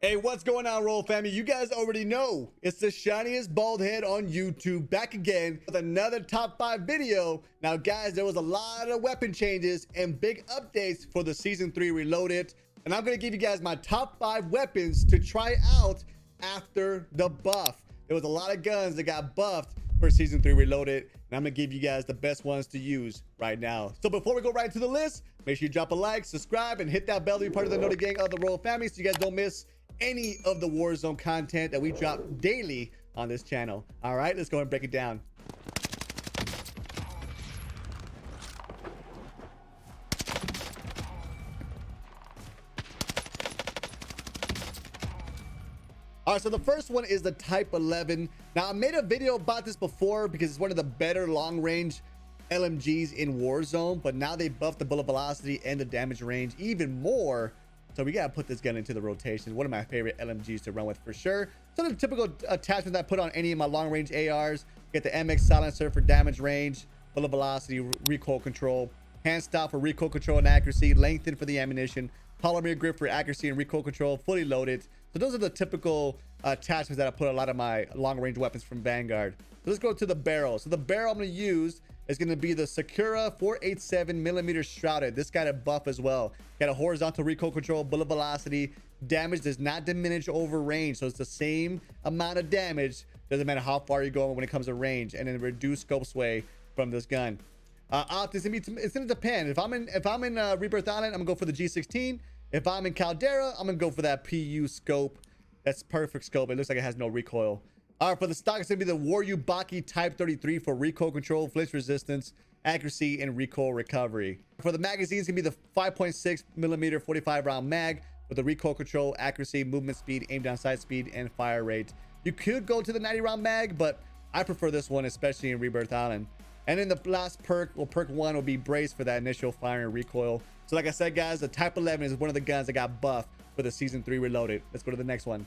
Hey, what's going on, Roll family? You guys already know it's the shiniest bald head on YouTube, back again with another top 5 video. Now guys, there was a lot of weapon changes and big updates for the season 3 reloaded, and I'm gonna give you guys my top 5 weapons to try out after the buff. There was a lot of guns that got buffed for season 3 reloaded, and I'm gonna give you guys the best ones to use right now. So before we go right into the list, make sure you drop a like, subscribe, and hit that bell to be part of the Noti gang of the Royal family so you guys don't miss any of the Warzone content that we drop daily on this channel. All right, let's go and break it down. All right, so the first one is the Type 11. Now, I made a video about this before because it's one of the better long-range LMGs in Warzone, but now they buffed the bullet velocity and the damage range even more. So we gotta put this gun into the rotation. One of my favorite LMGs to run with for sure. So the typical attachments I put on any of my long range ARs: get the MX silencer for damage range, bullet velocity, recoil control, hand stop for recoil control and accuracy, lengthen for the ammunition, polymer grip for accuracy and recoil control, fully loaded. So those are the typical attachments that I put a lot of my long range weapons from Vanguard. So let's go to the barrel. So the barrel I'm gonna use is going to be the Sakura 487mm shrouded. This got a buff as well. Got a horizontal recoil control, bullet velocity. Damage does not diminish over range, so it's the same amount of damage. Doesn't matter how far you're going when it comes to range, and then reduced scope sway from this gun. Optics, it's gonna depend. If I'm in Rebirth Island, I'm gonna go for the G16. If I'm in Caldera, I'm gonna go for that PU scope. That's perfect scope. It looks like it has no recoil. All right, for the stock, it's gonna be the Waryubaki Type 33 for recoil control, flinch resistance, accuracy, and recoil recovery. For the magazine, it's gonna be the 5.6mm 45 round mag with the recoil control, accuracy, movement speed, aim down sight speed, and fire rate. You could go to the 90 round mag, but I prefer this one, especially in Rebirth Island. And then the last perk, well, perk 1 will be brace for that initial fire and recoil. So like I said, guys, the Type 11 is one of the guns that got buffed for the season 3 reloaded. Let's go to the next one.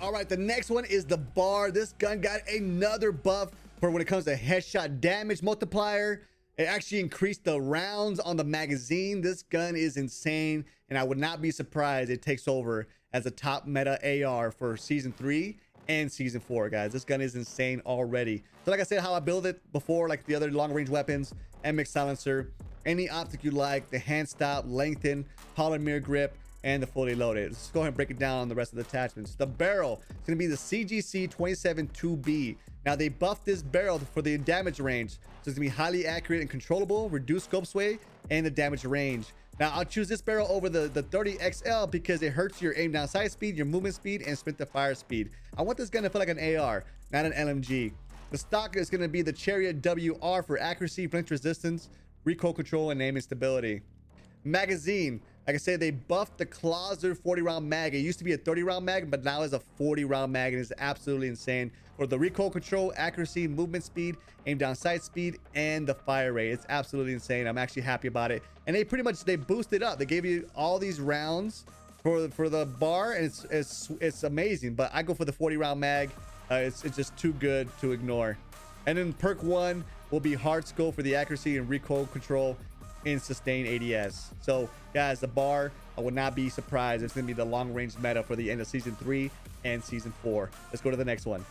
All right, the next one is the bar. This gun got another buff for when it comes to headshot damage multiplier. It actually increased the rounds on the magazine. This gun is insane, and I would not be surprised it takes over as a top meta AR for season 3 and season 4, guys. This gun is insane already. So like I said, how I build it before, like the other long range weapons: MX silencer, any optic you like, the hand stop, lengthen, polymer grip, and the fully loaded. Let's go ahead and break it down on the rest of the attachments. The barrel is going to be the CGC 27-2B. Now they buffed this barrel for the damage range, so it's going to be highly accurate and controllable, reduced scope sway, and the damage range. Now I'll choose this barrel over the 30XL because it hurts your aim down sight speed, your movement speed, and sprint to fire speed. I want this gun to feel like an AR, not an LMG. The stock is going to be the Chariot WR for accuracy, flinch resistance, recoil control, and aiming stability. Magazine, like I said, they buffed the Clauser 40 round mag. It used to be a 30 round mag, but now it's a 40 round mag, and it's absolutely insane for the recoil control, accuracy, movement speed, aim down sight speed, and the fire rate. It's absolutely insane. I'm actually happy about it, and they boosted up. They gave you all these rounds for the bar, and it's amazing. But I go for the 40 round mag. It's just too good to ignore. And then perk 1 will be hard scope for the accuracy and recoil control in sustained ADS. So guys, the bar, I would not be surprised. It's gonna be the long range meta for the end of season 3 and season 4. Let's go to the next one.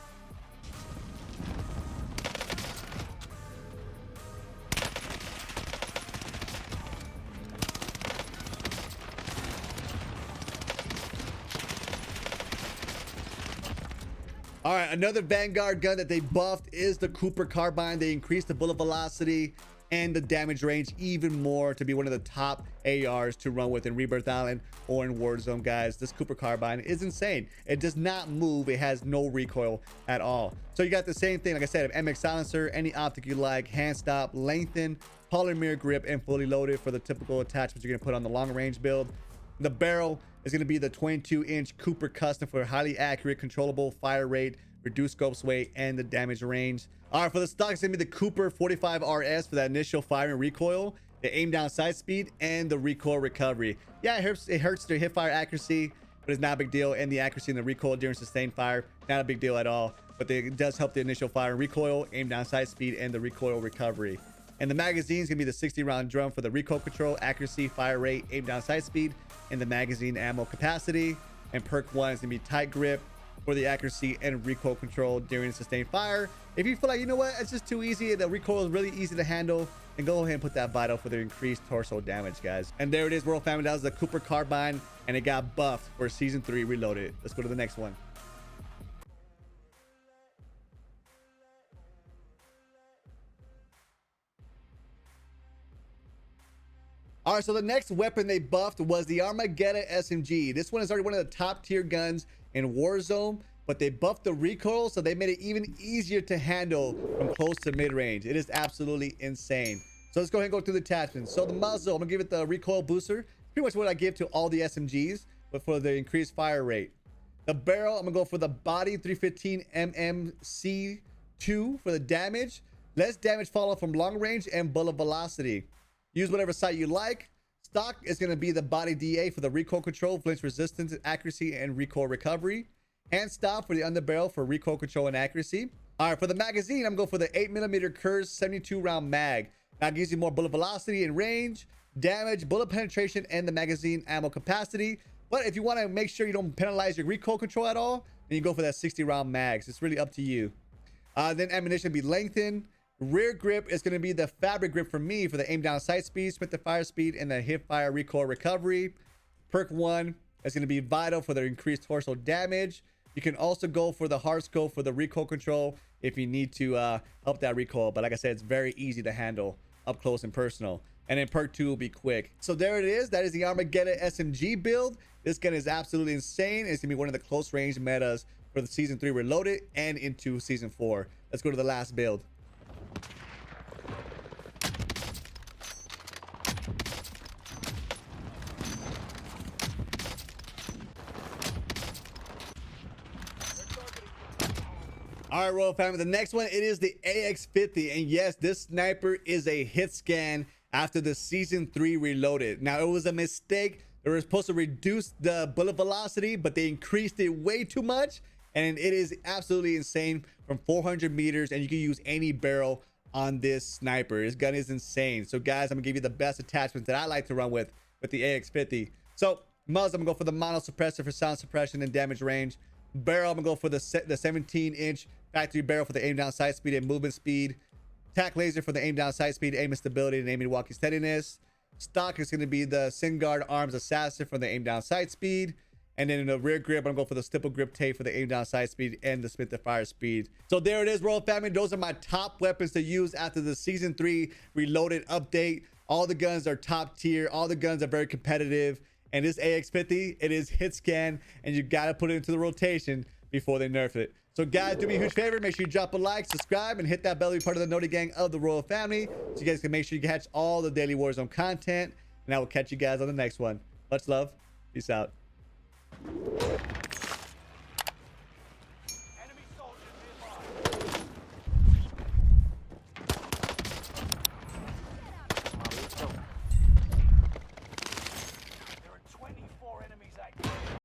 All right, another Vanguard gun that they buffed is the Cooper carbine. They increased the bullet velocity and the damage range even more to be one of the top ARs to run with in Rebirth Island or in Warzone, guys. This Cooper carbine is insane. It does not move. It has no recoil at all. So you got the same thing, like I said, MX silencer, any optic you like, hand stop, lengthen, polymer grip, and fully loaded for the typical attachments you're gonna put on the long range build. The barrel is going to be the 22-inch Cooper custom for highly accurate, controllable fire rate, reduced scope sway, and the damage range. All right, for the stock, it's going to be the Cooper 45 RS for that initial fire and recoil, the aim down sight speed, and the recoil recovery. Yeah, it hurts their hip fire accuracy, but it's not a big deal. And the accuracy and the recoil during sustained fire, not a big deal at all. but it does help the initial fire and recoil, aim down sight speed, and the recoil recovery. And the magazine is going to be the 60 round drum for the recoil control, accuracy, fire rate, aim down sight speed, and the magazine ammo capacity. And perk 1 is going to be tight grip for the accuracy and recoil control during sustained fire. If you feel like, you know what, it's just too easy, the recoil is really easy to handle, then go ahead and put that vital for the increased torso damage, guys. And there it is, World Family. That was the Cooper Carbine, and it got buffed for Season 3 Reloaded. Let's go to the next one. All right, so the next weapon they buffed was the ARMAGUERRA SMG. This one is already one of the top tier guns in Warzone, but they buffed the recoil, so they made it even easier to handle from close to mid-range. It is absolutely insane. So let's go ahead and go through the attachments. So the muzzle, I'm gonna give it the recoil booster. Pretty much what I give to all the SMGs, but for the increased fire rate. The barrel, I'm gonna go for the body 315 MMC2 for the damage. Less damage fallout from long range and bullet velocity. Use whatever sight you like. Stock is going to be the body DA for the recoil control, flinch resistance, accuracy, and recoil recovery. Hand stop for the underbarrel for recoil control and accuracy. All right, for the magazine, I'm going for the 8mm Kurz 72 round mag. That gives you more bullet velocity and range, damage, bullet penetration, and the magazine ammo capacity. But if you want to make sure you don't penalize your recoil control at all, then you go for that 60 round mags. It's really up to you. Then ammunition be lengthened. Rear grip is going to be the fabric grip for me for the aim down sight speed, sprint to fire speed, and the hip fire recoil recovery. Perk 1 is going to be vital for the increased torso damage. You can also go for the hard scope for the recoil control if you need to help that recoil. But like I said, it's very easy to handle up close and personal. And then perk 2 will be quick. So there it is. That is the ARMAGUERRA SMG build. This gun is absolutely insane. It's going to be one of the close range metas for the Season 3 Reloaded and into Season 4. Let's go to the last build. All right, Royal Family, the next one, it is the AX50. And yes, this sniper is a hit scan after the Season 3 Reloaded. Now, it was a mistake. They were supposed to reduce the bullet velocity, but they increased it way too much. And it is absolutely insane from 400 meters, and you can use any barrel on this sniper. This gun is insane. So, guys, I'm going to give you the best attachments that I like to run with the AX50. So, muzzle, I'm going to go for the mono suppressor for sound suppression and damage range. Barrel, I'm going to go for the 17-inch factory barrel for the aim down sight speed and movement speed. Tac laser for the aim down sight speed, aim and stability, and aiming walking steadiness. Stock is going to be the SingGuard Arms Assassin for the aim down sight speed. And then in the rear grip, I'm going for the stipple grip tape for the aim down sight speed and the sprint to fire speed. So there it is, Royal Family. Those are my top weapons to use after the Season 3 Reloaded update. All the guns are top tier. All the guns are very competitive. And this AX50, it is hit scan, and you got to put it into the rotation before they nerf it. So guys, do me a huge favor. Make sure you drop a like, subscribe, and hit that bell to be part of the Naughty Gang of the Royal Family, so you guys can make sure you catch all the daily Warzone content. And I will catch you guys on the next one. Much love. Peace out.